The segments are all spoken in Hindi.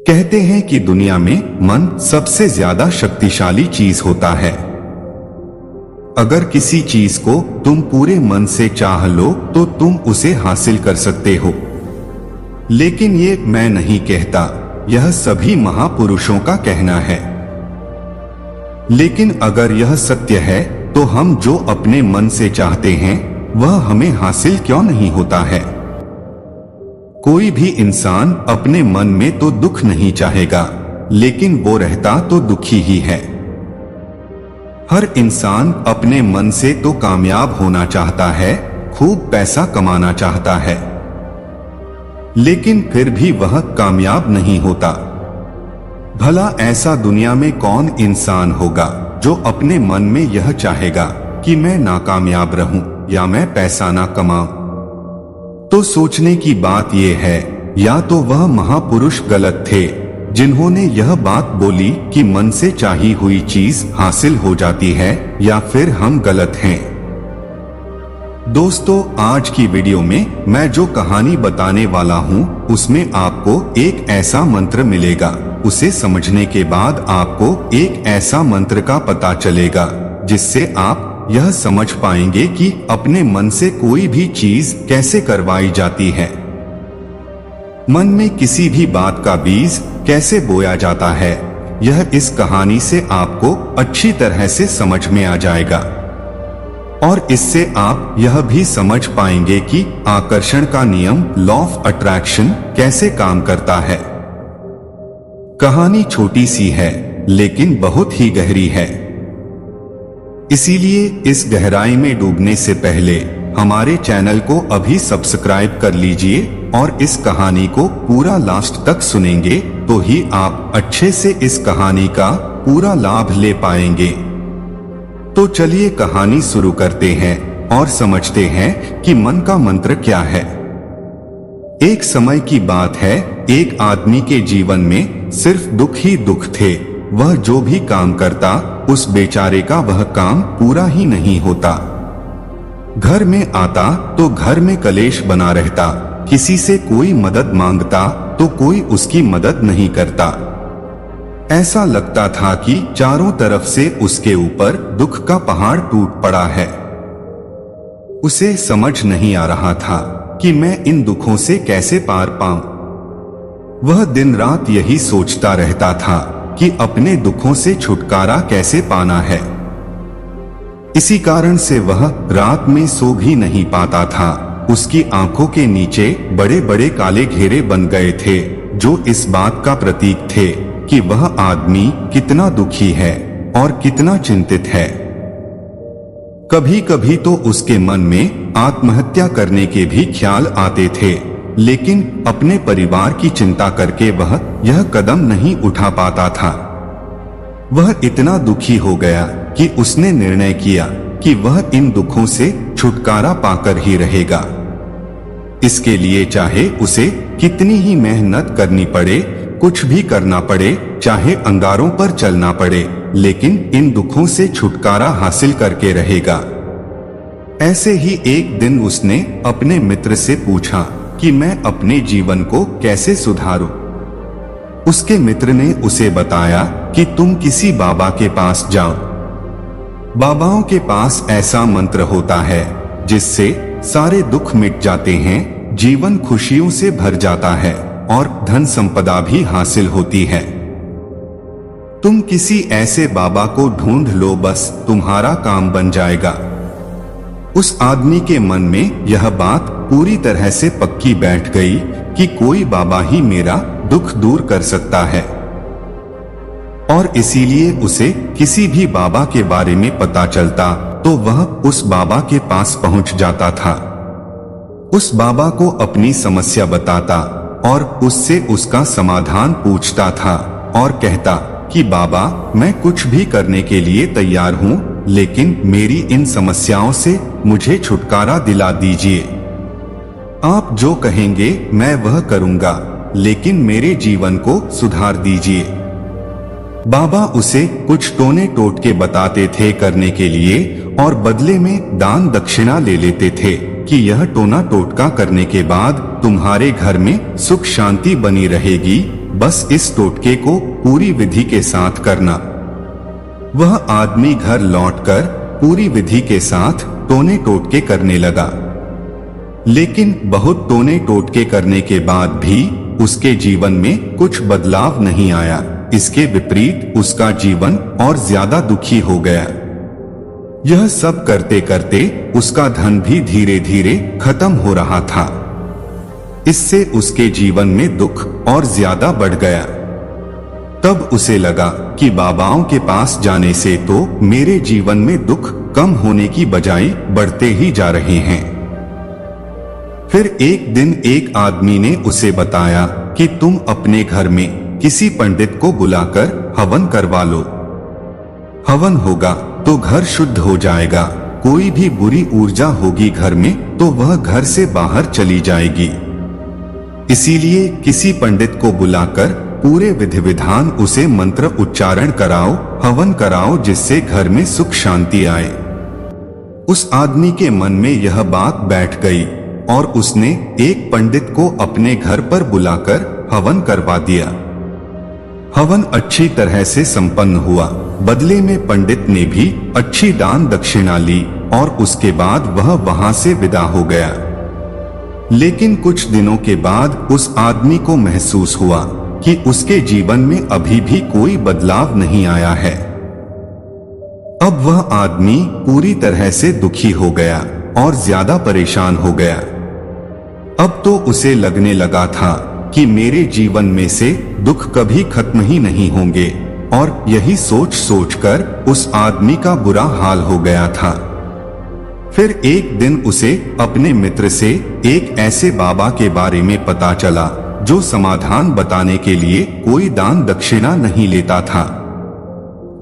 कहते हैं कि दुनिया में मन सबसे ज्यादा शक्तिशाली चीज होता है। अगर किसी चीज को तुम पूरे मन से चाह लो तो तुम उसे हासिल कर सकते हो। लेकिन ये मैं नहीं कहता, यह सभी महापुरुषों का कहना है। लेकिन अगर यह सत्य है तो हम जो अपने मन से चाहते हैं वह हमें हासिल क्यों नहीं होता है? कोई भी इंसान अपने मन में तो दुख नहीं चाहेगा, लेकिन वो रहता तो दुखी ही है। हर इंसान अपने मन से तो कामयाब होना चाहता है, खूब पैसा कमाना चाहता है, लेकिन फिर भी वह कामयाब नहीं होता। भला ऐसा दुनिया में कौन इंसान होगा जो अपने मन में यह चाहेगा कि मैं नाकामयाब रहूं या मैं पैसा ना कमाऊं? तो सोचने की बात यह है, या तो वह महापुरुष गलत थे जिन्होंने यह बात बोली कि मन से चाही हुई चीज हासिल हो जाती है, या फिर हम गलत हैं। दोस्तों, आज की वीडियो में मैं जो कहानी बताने वाला हूं उसमें आपको एक ऐसा मंत्र मिलेगा। उसे समझने के बाद आपको एक ऐसा मंत्र का पता चलेगा जिससे आप यह समझ पाएंगे कि अपने मन से कोई भी चीज कैसे करवाई जाती है। मन में किसी भी बात का बीज कैसे बोया जाता है, यह इस कहानी से आपको अच्छी तरह से समझ में आ जाएगा। और इससे आप यह भी समझ पाएंगे कि आकर्षण का नियम, लॉ ऑफ अट्रैक्शन, कैसे काम करता है। कहानी छोटी सी है लेकिन बहुत ही गहरी है। इसीलिए इस गहराई में डूबने से पहले हमारे चैनल को अभी सब्सक्राइब कर लीजिए और इस कहानी को पूरा लास्ट तक सुनेंगे तो ही आप अच्छे से इस कहानी का पूरा लाभ ले पाएंगे। तो चलिए कहानी शुरू करते हैं और समझते हैं कि मन का मंत्र क्या है। एक समय की बात है, एक आदमी के जीवन में सिर्फ दुख ही दुख थे। वह जो भी काम करता उस बेचारे का वह काम पूरा ही नहीं होता। घर में आता तो घर में कलेश बना रहता, किसी से कोई मदद मांगता तो कोई उसकी मदद नहीं करता। ऐसा लगता था कि चारों तरफ से उसके ऊपर दुख का पहाड़ टूट पड़ा है। उसे समझ नहीं आ रहा था कि मैं इन दुखों से कैसे पार पाऊं। वह दिन रात यही सोचता रहता था कि अपने दुखों से छुटकारा कैसे पाना है। इसी कारण से वह रात में सो भी नहीं पाता था। उसकी आंखों के नीचे बड़े बड़े काले घेरे बन गए थे, जो इस बात का प्रतीक थे कि वह आदमी कितना दुखी है और कितना चिंतित है। कभी कभी तो उसके मन में आत्महत्या करने के भी ख्याल आते थे, लेकिन अपने परिवार की चिंता करके वह यह कदम नहीं उठा पाता था। वह इतना दुखी हो गया कि उसने निर्णय किया कि वह इन दुखों से छुटकारा पाकर ही रहेगा। इसके लिए चाहे उसे कितनी ही मेहनत करनी पड़े, कुछ भी करना पड़े, चाहे अंगारों पर चलना पड़े, लेकिन इन दुखों से छुटकारा हासिल करके रहेगा। ऐसे ही एक दिन उसने अपने मित्र से पूछा कि मैं अपने जीवन को कैसे सुधारूं। उसके मित्र ने उसे बताया कि तुम किसी बाबा के पास जाओ। बाबाओं के पास ऐसा मंत्र होता है जिससे सारे दुख मिट जाते हैं, जीवन खुशियों से भर जाता है और धन संपदा भी हासिल होती है। तुम किसी ऐसे बाबा को ढूंढ लो, बस तुम्हारा काम बन जाएगा। उस आदमी के मन में यह बात पूरी तरह से पक्की बैठ गई कि कोई बाबा ही मेरा दुख दूर कर सकता है, और इसीलिए उसे किसी भी बाबा के बारे में पता चलता तो वह उस बाबा के पास पहुंच जाता था। उस बाबा को अपनी समस्या बताता और उससे उसका समाधान पूछता था और कहता कि बाबा, मैं कुछ भी करने के लिए तैयार हूं, लेकिन मेरी इन समस्याओं से मुझे छुटकारा दिला दीजिए। आप जो कहेंगे मैं वह करूंगा, लेकिन मेरे जीवन को सुधार दीजिए। बाबा उसे कुछ टोने टोटके बताते थे करने के लिए, और बदले में दान दक्षिणा ले लेते थे कि यह टोना टोटका करने के बाद तुम्हारे घर में सुख शांति बनी रहेगी, बस इस टोटके को पूरी विधि के साथ करना। वह आदमी घर लौटकर पूरी विधि के साथ टोने टोटके करने लगा, लेकिन बहुत टोने टोटके करने के बाद भी उसके जीवन में कुछ बदलाव नहीं आया। इसके विपरीत उसका जीवन और ज्यादा दुखी हो गया। यह सब करते करते उसका धन भी धीरे धीरे खत्म हो रहा था। इससे उसके जीवन में दुख और ज्यादा बढ़ गया। तब उसे लगा कि बाबाओं के पास जाने से तो मेरे जीवन में दुख कम होने की बजाय बढ़ते ही जा रहे हैं। फिर एक दिन एक आदमी ने उसे बताया कि तुम अपने घर में किसी पंडित को बुलाकर हवन करवा लो। हवन होगा तो घर शुद्ध हो जाएगा। कोई भी बुरी ऊर्जा होगी घर में तो वह घर से बाहर चली जाएगी। इसीलिए किसी पंडित को बुलाकर पूरे विधि विधान उसे मंत्र उच्चारण कराओ, हवन कराओ, जिससे घर में सुख शांति आए। उस आदमी के मन में यह बात बैठ गई और उसने एक पंडित को अपने घर पर बुलाकर हवन करवा दिया। हवन अच्छी तरह से संपन्न हुआ। बदले में पंडित ने भी अच्छी दान दक्षिणा ली और उसके बाद वह वहां से विदा हो गया। लेकिन कुछ दिनों के बाद उस आदमी को महसूस हुआ कि उसके जीवन में अभी भी कोई बदलाव नहीं आया है। अब वह आदमी पूरी तरह से दुखी हो गया और ज्यादा परेशान हो गया। अब तो उसे लगने लगा था कि मेरे जीवन में से दुख कभी खत्म ही नहीं होंगे, और यही सोच सोचकर उस आदमी का बुरा हाल हो गया था। फिर एक दिन उसे अपने मित्र से एक ऐसे बाबा के बारे में पता चला जो समाधान बताने के लिए कोई दान दक्षिणा नहीं लेता था।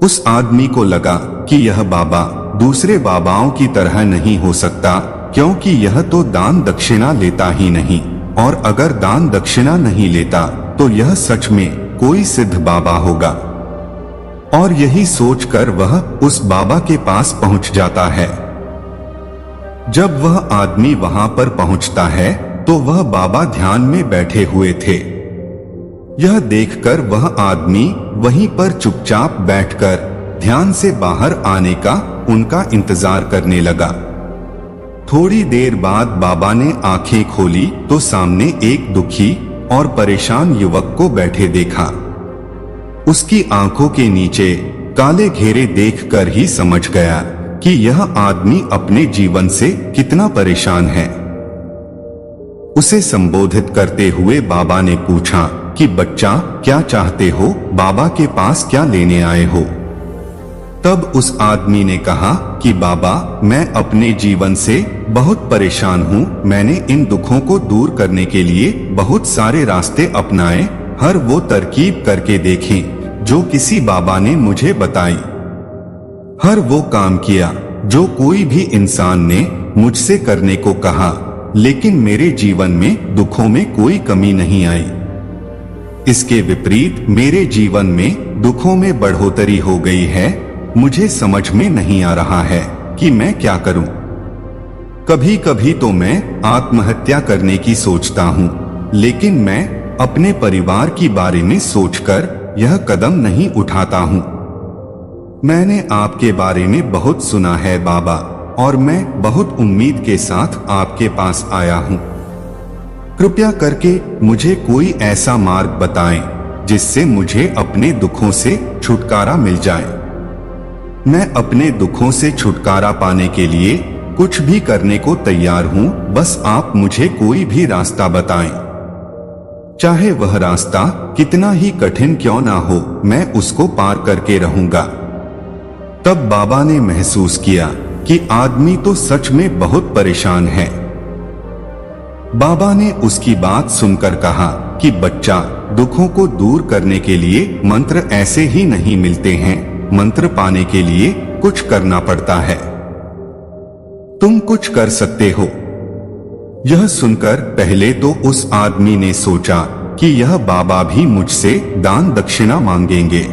उस आदमी को लगा कि यह बाबा दूसरे बाबाओं की तरह नहीं हो सकता, क्योंकि यह तो दान दक्षिणा लेता ही नहीं, और अगर दान दक्षिणा नहीं लेता तो यह सच में कोई सिद्ध बाबा होगा। और यही सोचकर वह उस बाबा के पास पहुंच जाता है। जब वह आदमी वहां पर पहुंचता है तो वह बाबा ध्यान में बैठे हुए थे। यह देखकर वह आदमी वहीं पर चुपचाप बैठकर ध्यान से बाहर आने का उनका इंतजार करने लगा। थोड़ी देर बाद बाबा ने आंखें खोली तो सामने एक दुखी और परेशान युवक को बैठे देखा। उसकी आंखों के नीचे काले घेरे देखकर ही समझ गया कि यह आदमी अपने जीवन से कितना परेशान है। उसे संबोधित करते हुए बाबा ने पूछा कि बच्चा, क्या चाहते हो? बाबा के पास क्या लेने आए हो? तब उस आदमी ने कहा कि बाबा, मैं अपने जीवन से बहुत परेशान हूँ। मैंने इन दुखों को दूर करने के लिए बहुत सारे रास्ते अपनाए, हर वो तरकीब करके देखे जो किसी बाबा ने मुझे बताई। हर वो काम किया जो कोई भी इंसान ने मुझसे करने को कहा, लेकिन मेरे जीवन में दुखों में कोई कमी नहीं आई। इसके विपरीत मेरे जीवन में दुखों में बढ़ोतरी हो गई है। मुझे समझ में नहीं आ रहा है कि मैं क्या करूं। कभी कभी तो मैं आत्महत्या करने की सोचता हूं, लेकिन मैं अपने परिवार की बारे में सोचकर यह कदम नहीं उठाता हूं। मैंने आपके बारे में बहुत सुना है बाबा, और मैं बहुत उम्मीद के साथ आपके पास आया हूं। कृपया करके मुझे कोई ऐसा मार्ग बताएं जिससे मुझे अपने दुखों से छुटकारा मिल जाए। मैं अपने दुखों से छुटकारा पाने के लिए कुछ भी करने को तैयार हूं, बस आप मुझे कोई भी रास्ता बताएं। चाहे वह रास्ता कितना ही कठिन क्यों ना हो, मैं उसको पार करके रहूंगा। तब बाबा ने महसूस किया कि आदमी तो सच में बहुत परेशान है। बाबा ने उसकी बात सुनकर कहा कि बच्चा, दुखों को दूर करने के लिए मंत्र ऐसे ही नहीं मिलते हैं। मंत्र पाने के लिए कुछ करना पड़ता है। तुम कुछ कर सकते हो। यह सुनकर पहले तो उस आदमी ने सोचा कि यह बाबा भी मुझसे दान दक्षिणा मांगेंगे,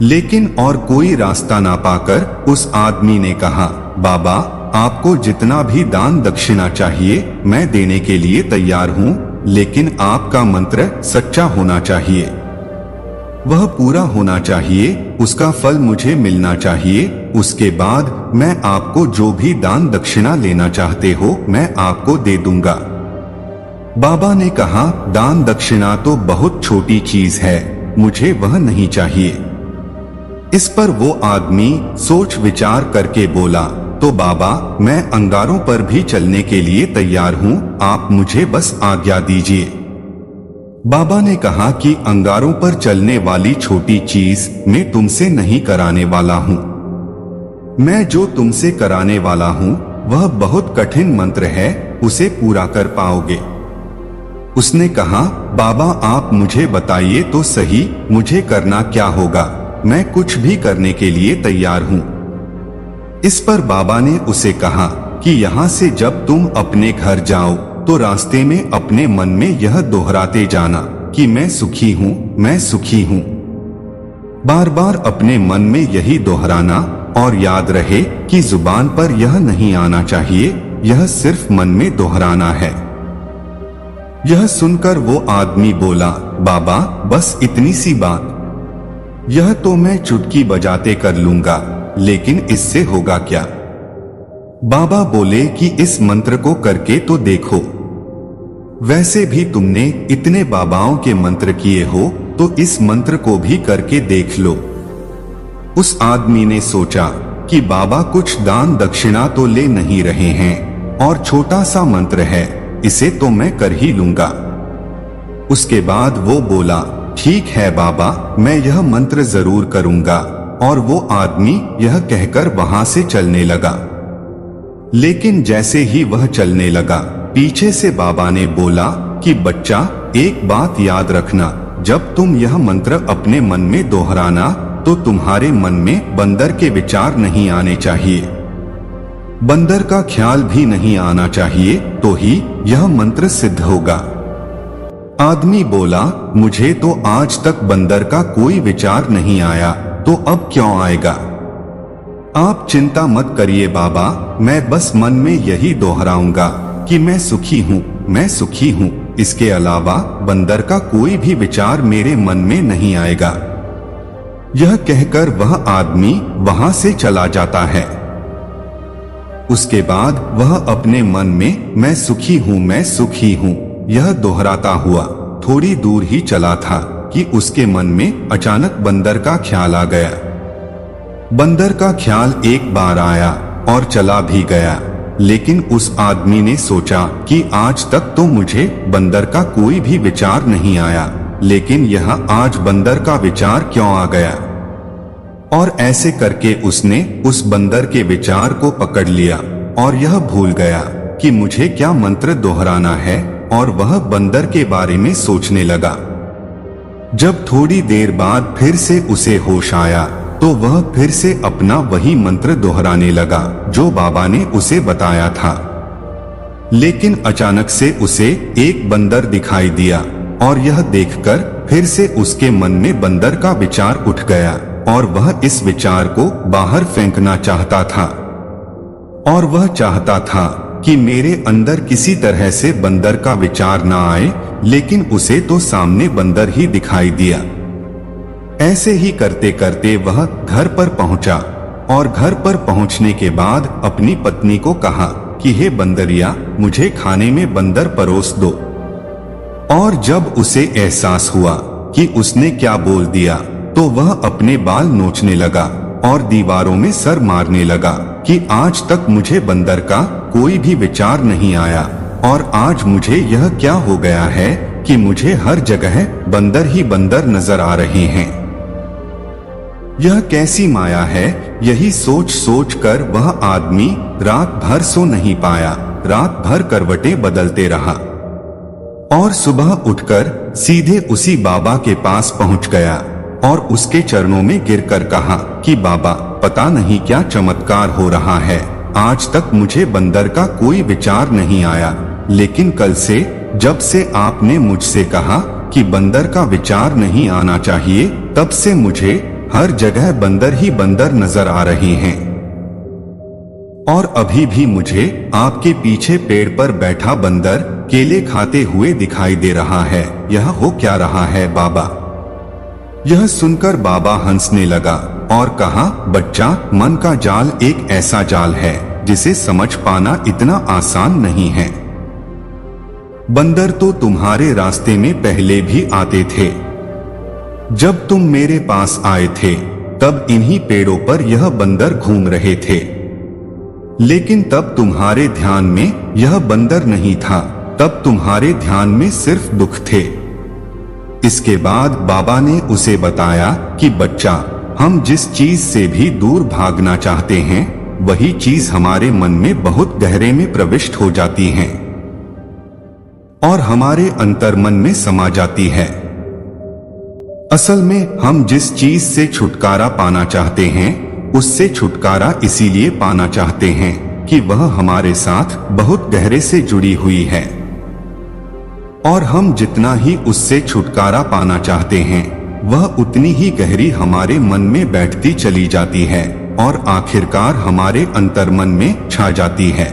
लेकिन और कोई रास्ता ना पाकर उस आदमी ने कहा, बाबा, आपको जितना भी दान दक्षिणा चाहिए मैं देने के लिए तैयार हूँ, लेकिन आपका मंत्र सच्चा होना चाहिए, वह पूरा होना चाहिए, उसका फल मुझे मिलना चाहिए। उसके बाद मैं आपको जो भी दान दक्षिणा लेना चाहते हो मैं आपको दे दूंगा। बाबा ने कहा, दान दक्षिणा तो बहुत छोटी चीज है, मुझे वह नहीं चाहिए। इस पर वो आदमी सोच विचार करके बोला, तो बाबा मैं अंगारों पर भी चलने के लिए तैयार हूँ, आप मुझे बस आज्ञा दीजिए। बाबा ने कहा कि अंगारों पर चलने वाली छोटी चीज मैं तुमसे नहीं कराने वाला हूँ। मैं जो तुमसे कराने वाला हूँ वह बहुत कठिन मंत्र है, उसे पूरा कर पाओगे। उसने कहा, बाबा आप मुझे बताइए तो सही, मुझे करना क्या होगा, मैं कुछ भी करने के लिए तैयार हूँ। इस पर बाबा ने उसे कहा कि यहाँ से जब तुम अपने घर जाओ तो रास्ते में अपने मन में यह दोहराते जाना कि मैं सुखी हूँ, मैं सुखी हूँ। बार बार अपने मन में यही दोहराना और याद रहे कि जुबान पर यह नहीं आना चाहिए, यह सिर्फ मन में दोहराना है। यह सुनकर वो आदमी बोला, बाबा बस इतनी सी बात, यह तो मैं चुटकी बजाते कर लूंगा, लेकिन इससे होगा क्या? बाबा बोले कि इस मंत्र को करके तो देखो, वैसे भी तुमने इतने बाबाओं के मंत्र किए हो तो इस मंत्र को भी करके देख लो। उस आदमी ने सोचा कि बाबा कुछ दान दक्षिणा तो ले नहीं रहे हैं और छोटा सा मंत्र है, इसे तो मैं कर ही लूंगा। उसके बाद वो बोला, ठीक है बाबा, मैं यह मंत्र जरूर करूंगा। और वो आदमी यह कहकर वहां से चलने लगा। लेकिन जैसे ही वह चलने लगा, पीछे से बाबा ने बोला कि बच्चा एक बात याद रखना, जब तुम यह मंत्र अपने मन में दोहराना तो तुम्हारे मन में बंदर के विचार नहीं आने चाहिए, बंदर का ख्याल भी नहीं आना चाहिए, तो ही यह मंत्र सिद्ध होगा। आदमी बोला, मुझे तो आज तक बंदर का कोई विचार नहीं आया, तो अब क्यों आएगा? आप चिंता मत करिए बाबा, मैं बस मन में यही दोहराऊंगा कि मैं सुखी हूँ, मैं सुखी हूँ। इसके अलावा बंदर का कोई भी विचार मेरे मन में नहीं आएगा। यह कहकर वह आदमी वहां से चला जाता है। उसके बाद वह अपने मन में मैं सुखी हूँ, मैं सुखी हूँ यह दोहराता हुआ थोड़ी दूर ही चला था कि उसके मन में अचानक बंदर का ख्याल आ गया। बंदर का ख्याल एक बार आया और चला भी गया, लेकिन उस आदमी ने सोचा कि आज तक तो मुझे बंदर का कोई भी विचार नहीं आया, लेकिन यह आज बंदर का विचार क्यों आ गया? और ऐसे करके उसने उस बंदर के विचार को पकड़ लिया और यह भूल गया कि मुझे क्या मंत्र दोहराना है, और वह बंदर के बारे में सोचने लगा। जब थोड़ी देर बाद फिर से उसे होश आया तो वह फिर से अपना वही मंत्र दोहराने लगा जो बाबा ने उसे बताया था। लेकिन अचानक से उसे एक बंदर दिखाई दिया और यह देखकर फिर से उसके मन में बंदर का विचार उठ गया और वह इस विचार को बाहर फेंकना चाहता था। और वह चाहता था कि मेरे अंदर किसी तरह से बंदर का विचार ना आए, लेकिन उसे तो सामने बंदर ही दिखाई दिया। ऐसे ही करते करते वह घर पर पहुंचा और घर पर पहुंचने के बाद अपनी पत्नी को कहा कि हे बंदरिया, मुझे खाने में बंदर परोस दो। और जब उसे एहसास हुआ कि उसने क्या बोल दिया तो वह अपने बाल नोचने लगा और दीवारों में सर मारने लगा कि आज तक मुझे बंदर का कोई भी विचार नहीं आया और आज मुझे यह क्या हो गया है कि मुझे हर जगह बंदर ही बंदर नजर आ रहे हैं। यह कैसी माया है? यही सोच सोच कर वह आदमी रात भर सो नहीं पाया, रात भर करवटें बदलते रहा और सुबह उठकर सीधे उसी बाबा के पास पहुंच गया और उसके चरणों में गिरकर कहा कि बाबा, पता नहीं क्या चमत्कार हो रहा है, आज तक मुझे बंदर का कोई विचार नहीं आया, लेकिन कल से जब से आपने मुझसे कहा कि बंदर का विचार नहीं आना चाहिए, तब से मुझे हर जगह बंदर ही बंदर नजर आ रहे हैं। और अभी भी मुझे आपके पीछे पेड़ पर बैठा बंदर केले खाते हुए दिखाई दे रहा है। यह हो क्या रहा है बाबा? यह सुनकर बाबा हंसने लगा और कहा, बच्चा, मन का जाल एक ऐसा जाल है जिसे समझ पाना इतना आसान नहीं है। बंदर तो तुम्हारे रास्ते में पहले भी आते थे। जब तुम मेरे पास आए थे तब इन्हीं पेड़ों पर यह बंदर घूम रहे थे, लेकिन तब तुम्हारे ध्यान में यह बंदर नहीं था, तब तुम्हारे ध्यान में सिर्फ दुख थे। इसके बाद बाबा ने उसे बताया कि बच्चा, हम जिस चीज से भी दूर भागना चाहते हैं वही चीज हमारे मन में बहुत गहरे में प्रविष्ट हो जाती है और हमारे अंतर्मन में समा जाती है। असल में हम जिस चीज से छुटकारा पाना चाहते हैं उससे छुटकारा इसीलिए पाना चाहते हैं कि वह हमारे साथ बहुत गहरे से जुड़ी हुई है, और हम जितना ही उससे छुटकारा पाना चाहते हैं वह उतनी ही गहरी हमारे मन में बैठती चली जाती है और आखिरकार हमारे अंतर्मन में छा जाती है।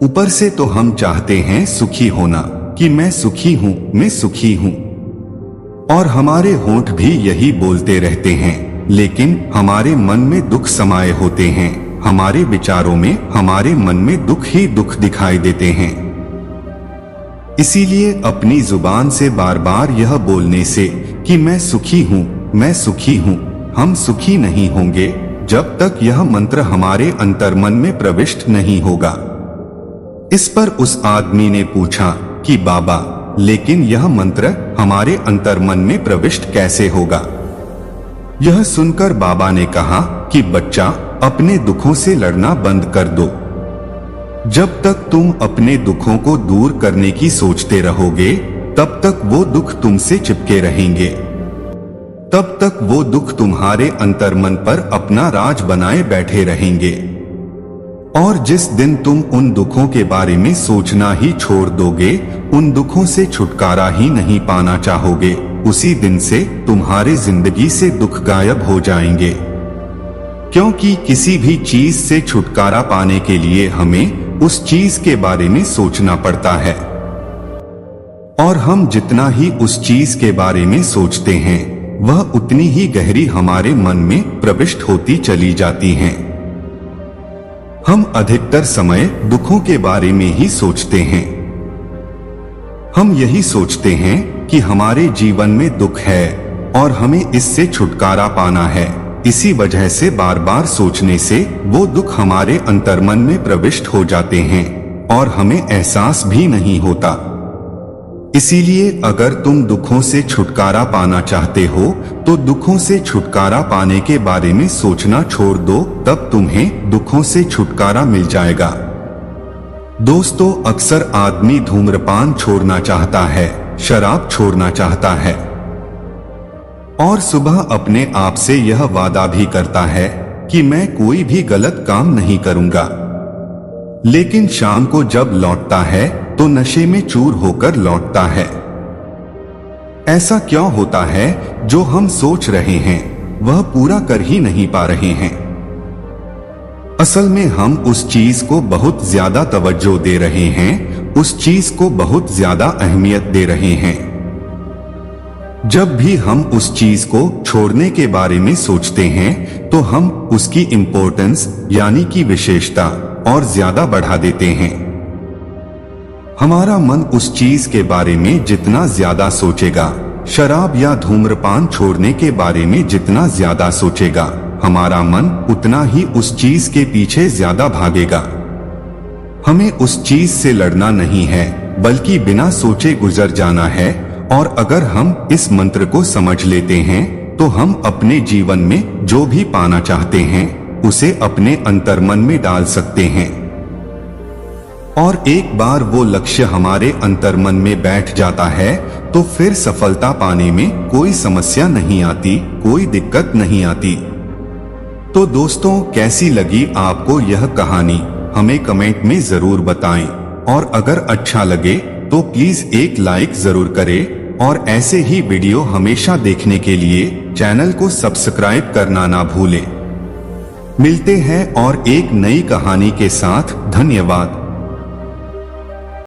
ऊपर से तो हम चाहते हैं सुखी होना, कि मैं सुखी हूं, मैं सुखी हूं, और हमारे होंठ भी यही बोलते रहते हैं, लेकिन हमारे मन में दुख समाये होते हैं। हमारे विचारों में, हमारे मन में दुख ही दुख दिखाई देते हैं। इसीलिए अपनी जुबान से बार बार यह बोलने से कि मैं सुखी हूं, मैं सुखी हूं, हम सुखी नहीं होंगे जब तक यह मंत्र हमारे अंतर्मन में प्रविष्ट नहीं होगा। इस पर उस आदमी ने पूछा कि बाबा, लेकिन यह मंत्र हमारे अंतर्मन में प्रविष्ट कैसे होगा? यह सुनकर बाबा ने कहा कि बच्चा, अपने दुखों से लड़ना बंद कर दो। जब तक तुम अपने दुखों को दूर करने की सोचते रहोगे तब तक वो दुख तुमसे चिपके रहेंगे, तब तक वो दुख तुम्हारे अंतर्मन पर अपना राज बनाए बैठे रहेंगे। और जिस दिन तुम उन दुखों के बारे में सोचना ही छोड़ दोगे, उन दुखों से छुटकारा ही नहीं पाना चाहोगे, उसी दिन से तुम्हारे जिंदगी से दुख गायब हो जाएंगे। क्योंकि किसी भी चीज से छुटकारा पाने के लिए हमें उस चीज के बारे में सोचना पड़ता है, और हम जितना ही उस चीज के बारे में सोचते हैं वह उतनी ही गहरी हमारे मन में प्रविष्ट होती चली जाती हैं। हम अधिकतर समय दुखों के बारे में ही सोचते हैं। हम यही सोचते हैं कि हमारे जीवन में दुख है और हमें इससे छुटकारा पाना है। इसी वजह से बार बार सोचने से वो दुख हमारे अंतर्मन में प्रविष्ट हो जाते हैं और हमें एहसास भी नहीं होता। इसीलिए अगर तुम दुखों से छुटकारा पाना चाहते हो तो दुखों से छुटकारा पाने के बारे में सोचना छोड़ दो, तब तुम्हें दुखों से छुटकारा मिल जाएगा। दोस्तों, अक्सर आदमी धूम्रपान छोड़ना चाहता है, शराब छोड़ना चाहता है और सुबह अपने आप से यह वादा भी करता है कि मैं कोई भी गलत काम नहीं करूंगा, लेकिन शाम को जब लौटता है तो नशे में चूर होकर लौटता है। ऐसा क्यों होता है? जो हम सोच रहे हैं वह पूरा कर ही नहीं पा रहे हैं। असल में हम उस चीज को बहुत ज्यादा तवज्जो दे रहे हैं, उस चीज को बहुत ज्यादा अहमियत दे रहे हैं। जब भी हम उस चीज को छोड़ने के बारे में सोचते हैं तो हम उसकी इम्पोर्टेंस यानी कि विशेषता और ज्यादा बढ़ा देते हैं। हमारा मन उस चीज के बारे में जितना ज्यादा सोचेगा, शराब या धूम्रपान छोड़ने के बारे में जितना ज्यादा सोचेगा, हमारा मन उतना ही उस चीज के पीछे ज्यादा भागेगा। हमें उस चीज से लड़ना नहीं है, बल्कि बिना सोचे गुजर जाना है। और अगर हम इस मंत्र को समझ लेते हैं तो हम अपने जीवन में जो भी पाना चाहते हैं उसे अपने अंतर्मन में डाल सकते हैं, और एक बार वो लक्ष्य हमारे अंतर्मन में बैठ जाता है तो फिर सफलता पाने में कोई समस्या नहीं आती, कोई दिक्कत नहीं आती। तो दोस्तों, कैसी लगी आपको यह कहानी? हमें कमेंट में जरूर बताएं, और अगर अच्छा लगे तो प्लीज एक लाइक जरूर करें, और ऐसे ही वीडियो हमेशा देखने के लिए चैनल को सब्सक्राइब करना ना भूलें। मिलते हैं और एक नई कहानी के साथ। धन्यवाद।